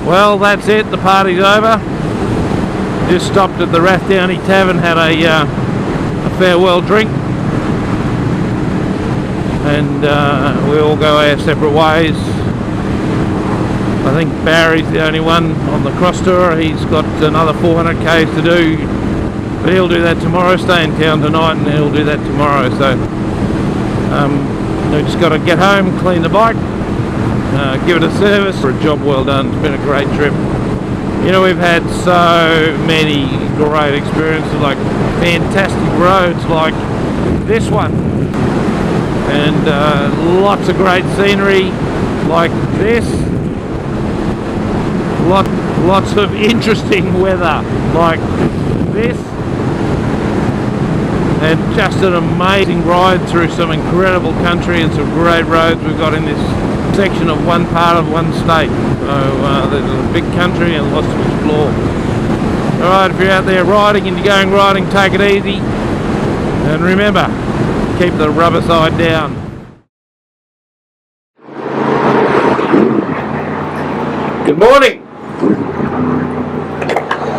Well, that's it. The party's over. Just stopped at the Rathdowney Tavern, had a farewell drink, and we all go our separate ways. I think Barry's the only one on the cross tour. He's got another 400 k's to do, but he'll do that tomorrow. Stay in town tonight, and he'll do that tomorrow. So we just got to get home, clean the bike, give it a service for a job well done. It's been a great trip. You know, we've had so many great experiences, like fantastic roads like this one, and lots of great scenery like this, lots of interesting weather like this, and just an amazing ride through some incredible country and some great roads we've got in this section of one part of one state. So there's a big country and lots to explore. Alright, if you're out there riding and you're going riding, take it easy, and remember, keep the rubber side down. Good morning.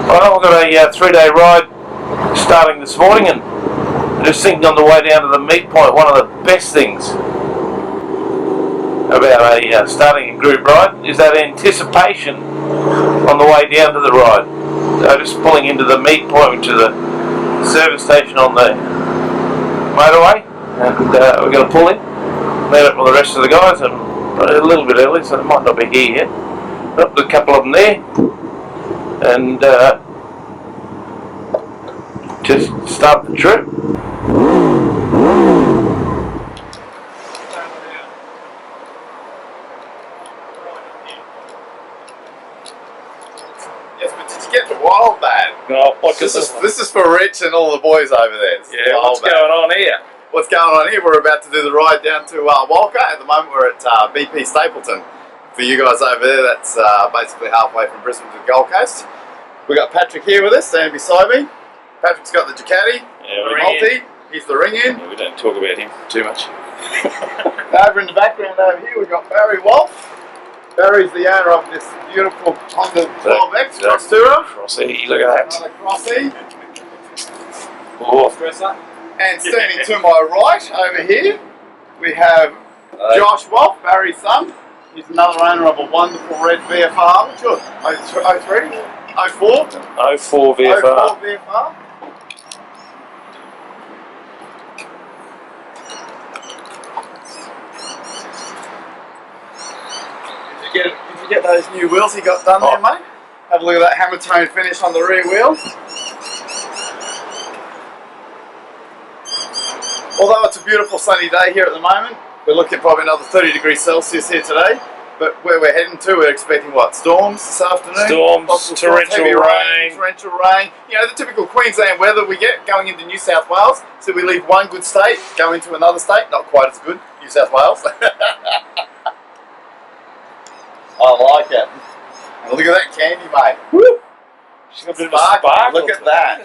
Well, I've got a 3-day ride starting this morning, and just thinking on the way down to the meet point, one of the best things about starting a group ride is that anticipation on the way down to the ride. So just pulling into the meet point, which is a service station on the motorway, and we're going to pull in, meet up with the rest of the guys, and a little bit early, so they might not be here yet. But there's a couple of them there, and just start the trip. Wild bad. No, this is for Rich and all the boys over there. Yeah, what's going on here? What's going on here? We're about to do the ride down to Wauchope. At the moment we're at BP Stapleton. For you guys over there, that's basically halfway from Brisbane to the Gold Coast. We've got Patrick here with us, standing beside me. Patrick's got the Ducati, the multi. He's the ring in. Yeah, we don't talk about him too much. Over in the background over here we've got Barry Wolf. Barry's the owner of this beautiful Honda 12X Cross Tourer. Crossy, look at that. Another Crossy. Oh. And standing to my right over here, we have Josh Wolf, Barry's son. He's another owner of a wonderful red VFR. What's yours? 03? 04? 04 VFR. 04 VFR. Did you get those new wheels he got done there, mate? Have a look at that hammer tone finish on the rear wheel. Although it's a beautiful sunny day here at the moment, we're looking at probably another 30 degrees Celsius here today. But where we're heading to, we're expecting what? Storms this afternoon? Storms, torrential rain. Torrential rain. You know, the typical Queensland weather we get going into New South Wales. So we leave one good state, go into another state, not quite as good, New South Wales. I like it. And look at that candy, mate. Woo! She's got a bit of a sparkle. Look at that.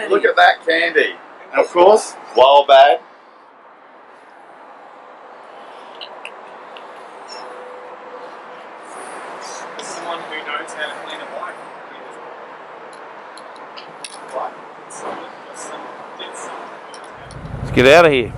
Look at that candy. And of course, wild bag. Someone who knows how to clean a bike. Let's get out of here.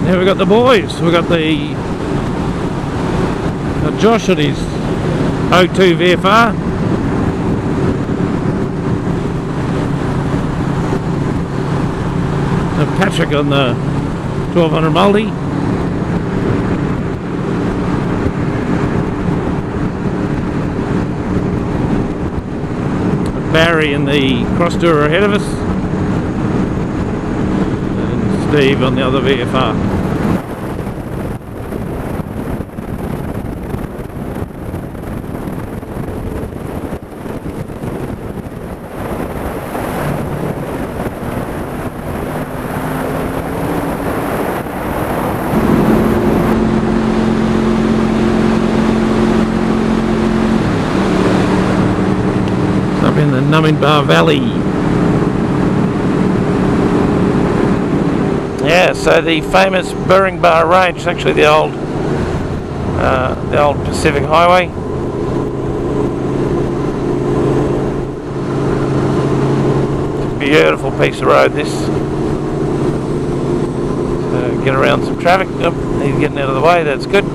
Here we got the boys. We got the Josh on his 02 VFR. And Patrick on the 1200 multi. Barry in the cross tour ahead of us, and Steve on the other VFR. In the Numinbah Valley. Yeah, so the famous Dorrigo Range is actually the old Pacific Highway. It's a beautiful piece of road, this. So get around some traffic. Oh, he's getting out of the way, that's good.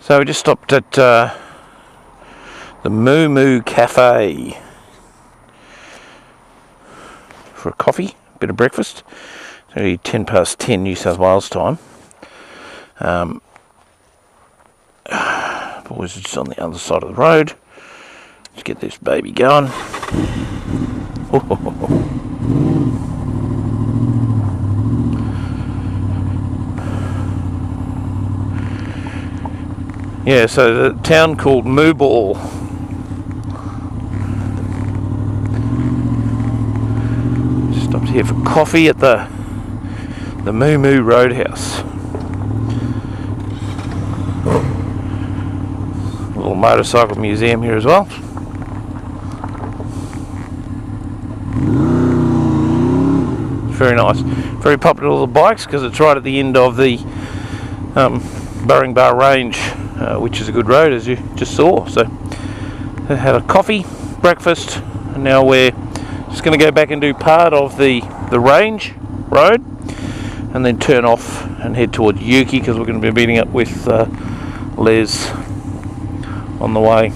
So we just stopped at the Moo Moo Cafe for a coffee, a bit of breakfast. It's only 10 past 10 New South Wales time. Boys are just on the other side of the road. Let's get this baby going. Yeah, so the town called Mooball. Stopped here for coffee at the Moo Moo Roadhouse. A little motorcycle museum here as well. It's very nice. Very popular with the bikes because it's right at the end of the Dorrigo Range, which is a good road as you just saw. So I had a coffee, breakfast, and now we're just going to go back and do part of the range road and then turn off and head towards Yuki because we're going to be meeting up with Les on the way.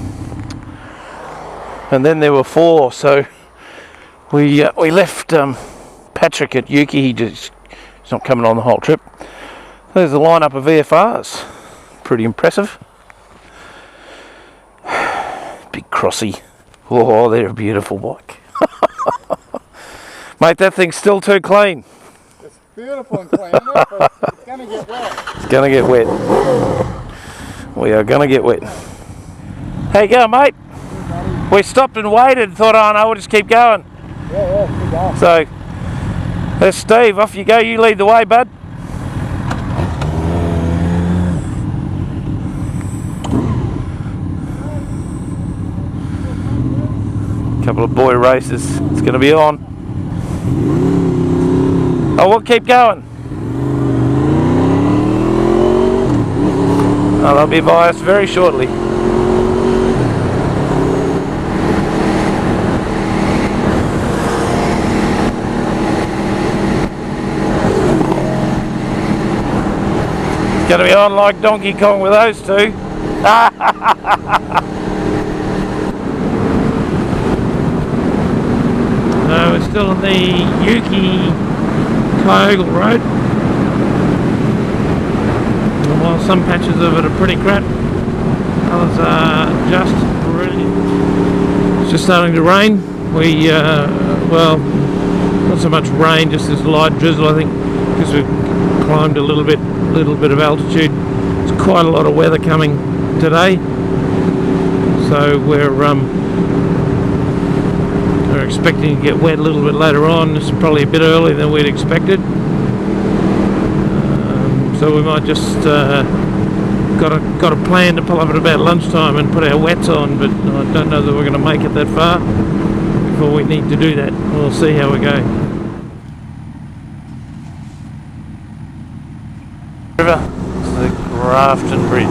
And then there were four, so we left Patrick at Yuki. He's not coming on the whole trip. There's a lineup of VFRs. Pretty impressive. Big Crossy. Oh, they're a beautiful bike. Mate, that thing's still too clean. It's beautiful and clean, isn't it? But it's going to get wet. It's going to get wet. We are going to get wet. How you going, mate? We stopped and waited and thought, oh no, we'll just keep going. Yeah, keep going. So, there's Steve. Off you go. You lead the way, bud. Couple of boy races. It's going to be on. Oh, we'll keep going. Oh, they'll be by us very shortly. It's going to be on like Donkey Kong with those two. We're still on the Yuki Kyogle Road. And while some patches of it are pretty crap, others are just brilliant. It's just starting to rain. We, well, Not so much rain, just this light drizzle. I think because we've climbed a little bit of altitude. There's quite a lot of weather coming today, so we're expecting to get wet a little bit later on. It's probably a bit earlier than we'd expected, so we might just got a plan to pull up at about lunchtime and put our wets on, but I don't know that we're going to make it that far before we need to do that. We'll see how we go. River, the Grafton Bridge.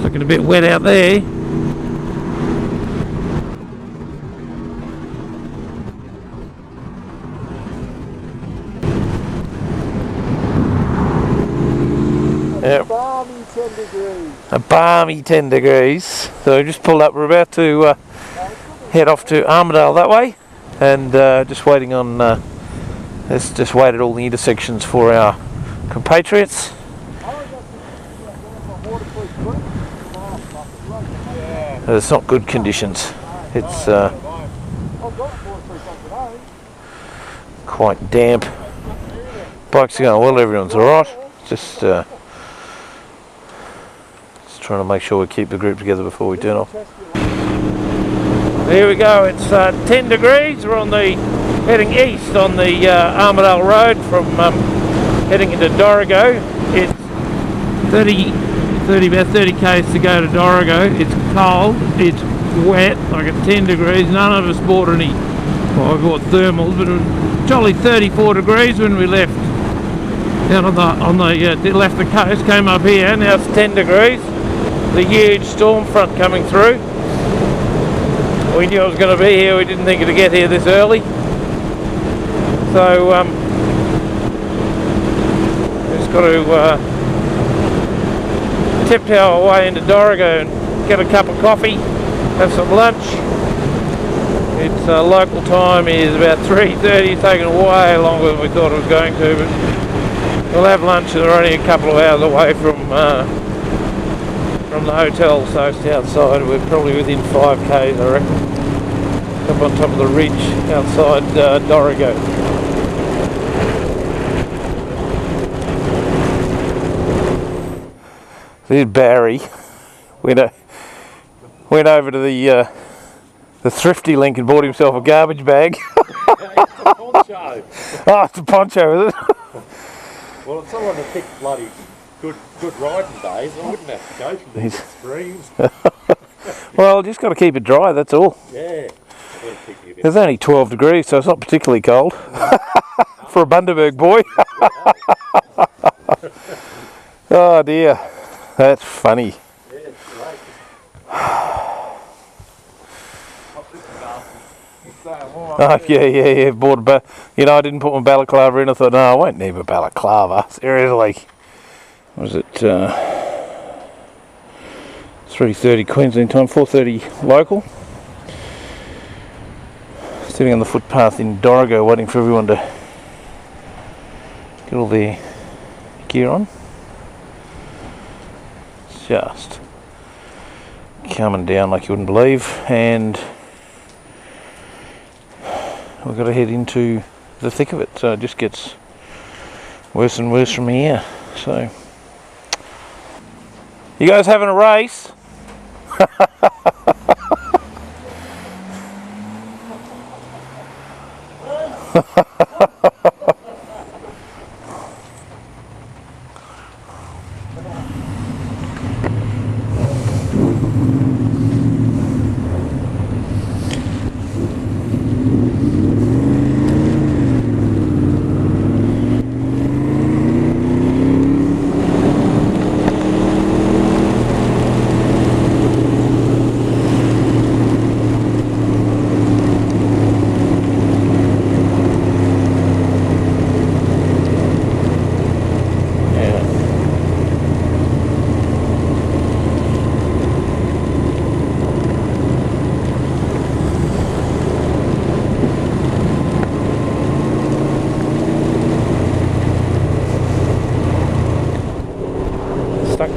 Looking a bit wet out there. Yep. Balmy 10 degrees. A balmy 10 degrees. So we just pulled up. We're about to head off to Armidale that way, and just waiting on. Let's just wait at all the intersections for our compatriots. It's not good conditions. It's quite damp. Bikes are going well. Everyone's all right. Just trying to make sure we keep the group together before we turn off. There we go. It's 10 degrees. We're on the heading east on the Armidale Road from heading into Dorrigo. It's about 30 k's to go to Dorrigo. It's cold. It's wet. Like at 10 degrees. None of us bought any. Well, I bought thermals, but it was jolly 34 degrees when we left. Down on the left the coast, came up here. Now it's 10 degrees. The huge storm front coming through. We knew it was going to be here. We didn't think it'd get here this early. So just got to tiptoe our way into Dorrigo and get a cup of coffee, have some lunch. Its local time is about 3:30. It's taken way longer than we thought it was going to, but we'll have lunch. We're only a couple of hours away from the hotel, so it's outside. We're probably within 5 k's, I reckon, up on top of the ridge outside Dorrigo. There's Barry. Went over to the thrifty link and bought himself a garbage bag. It's a poncho. Oh, it's a poncho, is it? Well, if someone had picked bloody good riding days, I wouldn't have to go through these extremes. Well, just got to keep it dry, that's all. Yeah. There's only 12 degrees, so it's not particularly cold. For a Bundaberg boy. Oh dear. That's funny. Yeah, it's great. Oh, yeah. Bought I didn't put my balaclava in. I thought, no, I won't need a balaclava. Seriously. Was it 3:30 Queensland time, 4:30 local? Sitting on the footpath in Dorrigo, waiting for everyone to get all their gear on. Just coming down like you wouldn't believe, and we've got to head into the thick of it, so it just gets worse and worse from here. So, you guys having a race?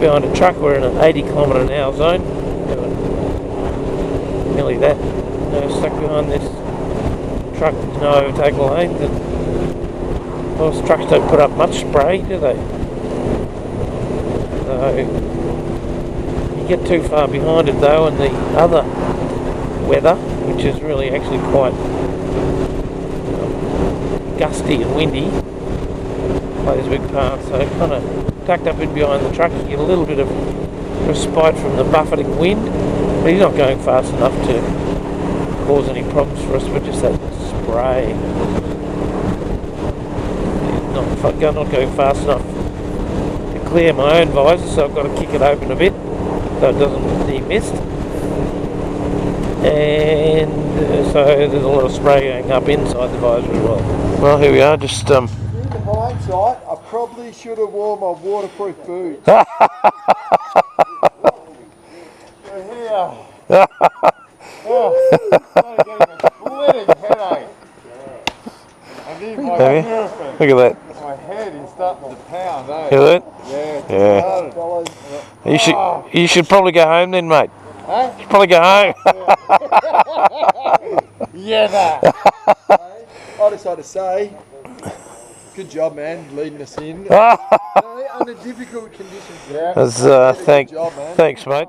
behind a truck. We're in an 80km/h zone. Nearly that. Stuck behind this truck. There's no overtake lanes. And most trucks don't put up much spray, do they? So you get too far behind it though, and the other weather, which is really actually quite gusty and windy, plays a big part. So kind of tucked up in behind the truck, you get a little bit of respite from the buffeting wind, but he's not going fast enough to cause any problems for us. But just that spray, not going fast enough to clear my own visor, so I've got to kick it open a bit so it doesn't demist. And so there's a lot of spray going up inside the visor as well. Well, here we are, just In hindsight, I probably should have worn my waterproof boots. Look at that. My head is starting to pound, eh? Hear that? Yeah. You should probably go home then, mate. Huh? You should probably go home. Yeah, nah. I decided to say, good job, man, leading us in. Under difficult conditions. Yeah. Thanks, mate.